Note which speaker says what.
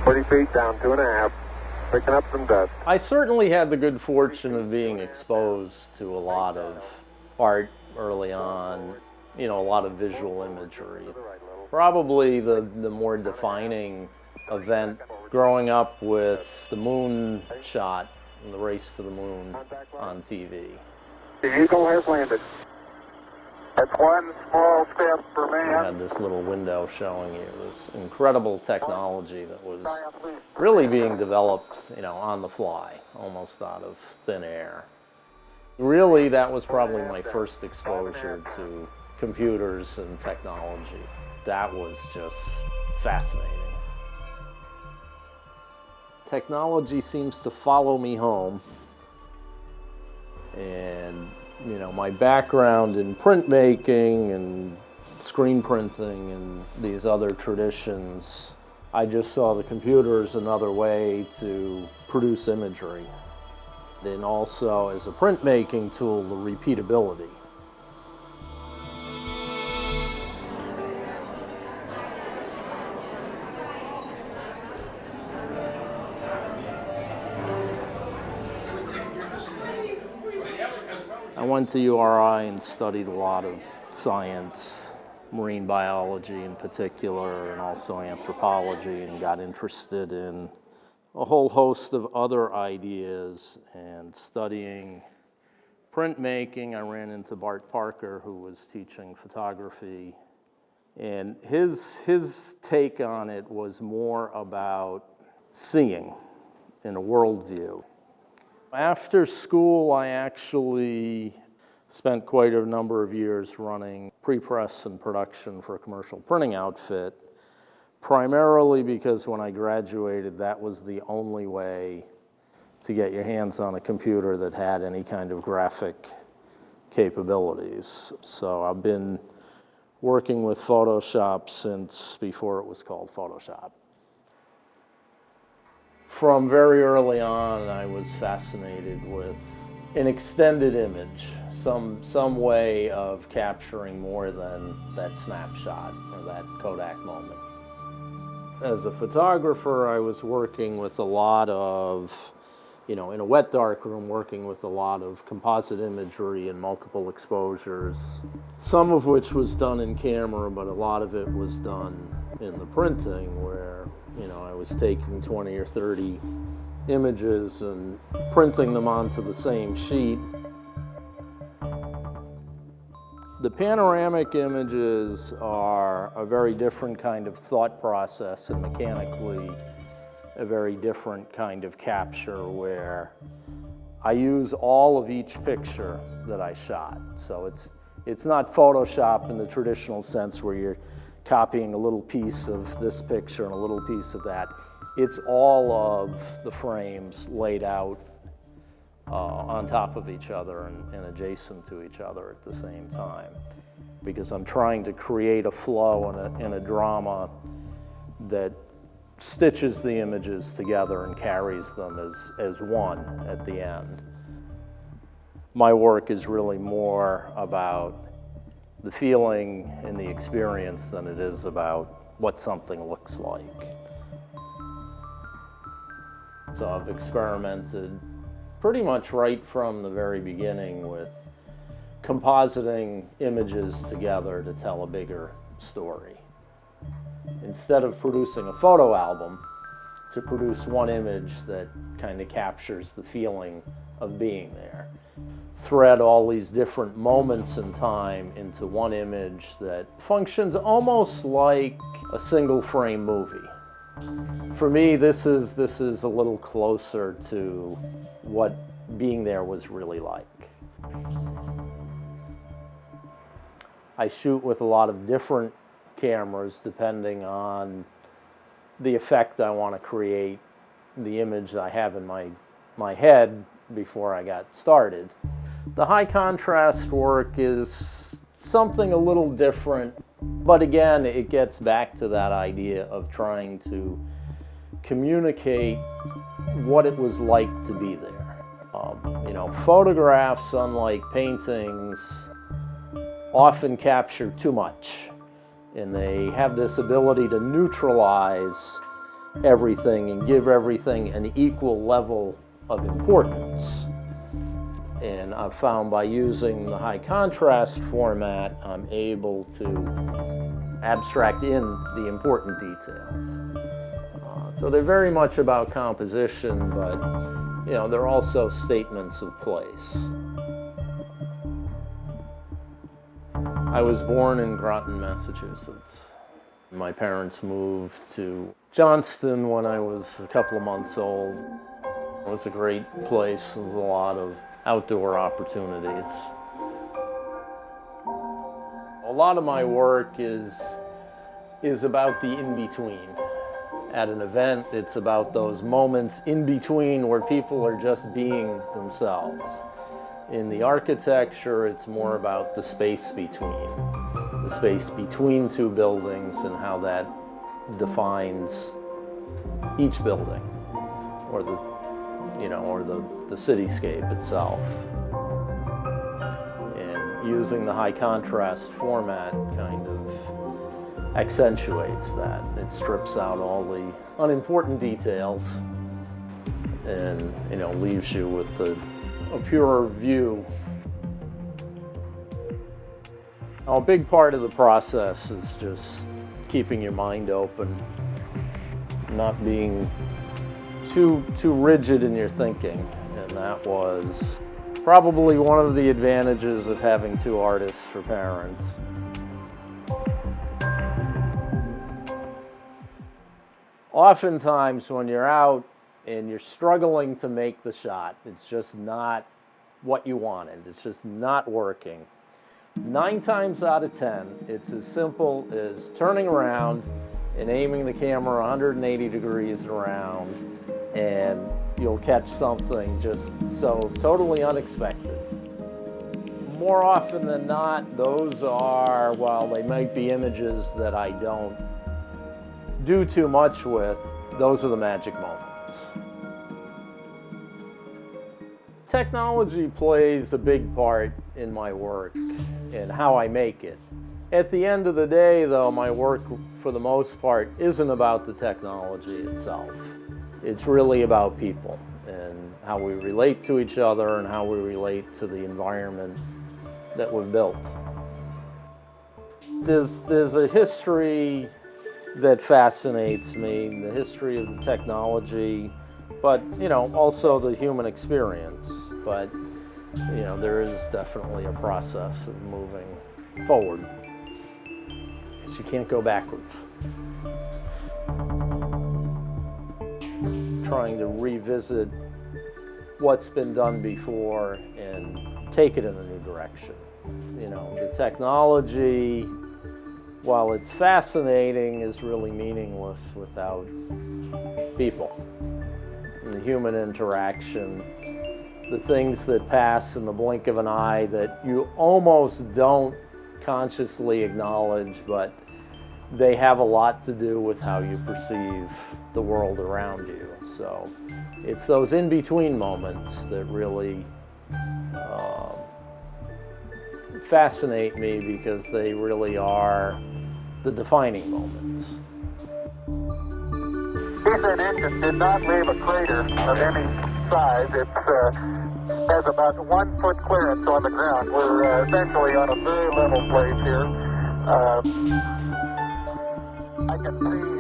Speaker 1: 40 feet down 2.5, picking up some dust.
Speaker 2: I certainly had the good fortune of being exposed to a lot of art early on, a lot of visual imagery. Probably the more defining event growing up with the moon shot and the race to the moon on TV.
Speaker 1: The Eagle has landed. That's one small step for man.
Speaker 2: I had this little window showing you this incredible technology that was really being developed, on the fly, almost out of thin air. Really, that was probably my first exposure to computers and technology. That was just fascinating. Technology seems to follow me home, and my background in printmaking and screen printing and these other traditions, I just saw the computer as another way to produce imagery. And also as a printmaking tool, the repeatability. I went to URI and studied a lot of science, marine biology in particular, and also anthropology, and got interested in a whole host of other ideas. And studying printmaking, I ran into Bart Parker, who was teaching photography, and his take on it was more about seeing in a worldview. After school, I actually spent quite a number of years running pre-press and production for a commercial printing outfit, primarily because when I graduated, that was the only way to get your hands on a computer that had any kind of graphic capabilities. So I've been working with Photoshop since before it was called Photoshop. From very early on, I was fascinated with an extended image, some way of capturing more than that snapshot or that Kodak moment. As a photographer, I was working with a lot of, in a wet darkroom, working with a lot of composite imagery and multiple exposures, some of which was done in camera, but a lot of it was done in the printing where, I was taking 20 or 30 images and printing them onto the same sheet. The panoramic images are a very different kind of thought process and mechanically a very different kind of capture where I use all of each picture that I shot. So it's not Photoshop in the traditional sense where you're copying a little piece of this picture and a little piece of that. It's all of the frames laid out on top of each other and adjacent to each other at the same time, because I'm trying to create a flow and a drama that stitches the images together and carries them as one at the end. My work is really more about the feeling and the experience than it is about what something looks like. So I've experimented pretty much right from the very beginning with compositing images together to tell a bigger story. Instead of producing a photo album, to produce one image that kind of captures the feeling of being there. Thread all these different moments in time into one image that functions almost like a single frame movie. For me, this is a little closer to what being there was really like. I shoot with a lot of different cameras depending on the effect I want to create, the image I have in my head before I got started. The high contrast work is something a little different, but again, it gets back to that idea of trying to communicate what it was like to be there. Photographs, unlike paintings, often capture too much, and they have this ability to neutralize everything and give everything an equal level of importance. And I've found by using the high contrast format, I'm able to abstract in the important details. So they're very much about composition, but they're also statements of place. I was born in Groton, Massachusetts. My parents moved to Johnston when I was a couple of months old. It was a great place with a lot of outdoor opportunities. A lot of my work is about the in-between. At an event, it's about those moments in between where people are just being themselves. In the architecture, it's more about the space between two buildings and how that defines each building or the cityscape itself. And using the high contrast format kind of accentuates that. It strips out all the unimportant details and leaves you with a purer view. A big part of the process is just keeping your mind open, not being too rigid in your thinking, and that was probably one of the advantages of having two artists for parents. Oftentimes when you're out and you're struggling to make the shot, it's just not what you wanted, it's just not working. 9 times out of 10, it's as simple as turning around and aiming the camera 180 degrees around, and you'll catch something just so totally unexpected. More often than not, those are, while they might be images that I don't do too much with, those are the magic moments. Technology plays a big part in my work and how I make it. At the end of the day, though, my work, for the most part, isn't about the technology itself. It's really about people and how we relate to each other and how we relate to the environment that we've built. There's a history that fascinates me, the history of the technology, but also the human experience. But there is definitely a process of moving forward, because you can't go backwards. Trying to revisit what's been done before and take it in a new direction. The technology, while it's fascinating, is really meaningless without people. And the human interaction, the things that pass in the blink of an eye that you almost don't consciously acknowledge, but they have a lot to do with how you perceive the world around you. So it's those in-between moments that really fascinate me, because they really are the defining moments.
Speaker 1: Ethan engine did not leave a crater of any size. It has about 1 foot clearance on the ground. We're essentially on a very level place here. I can see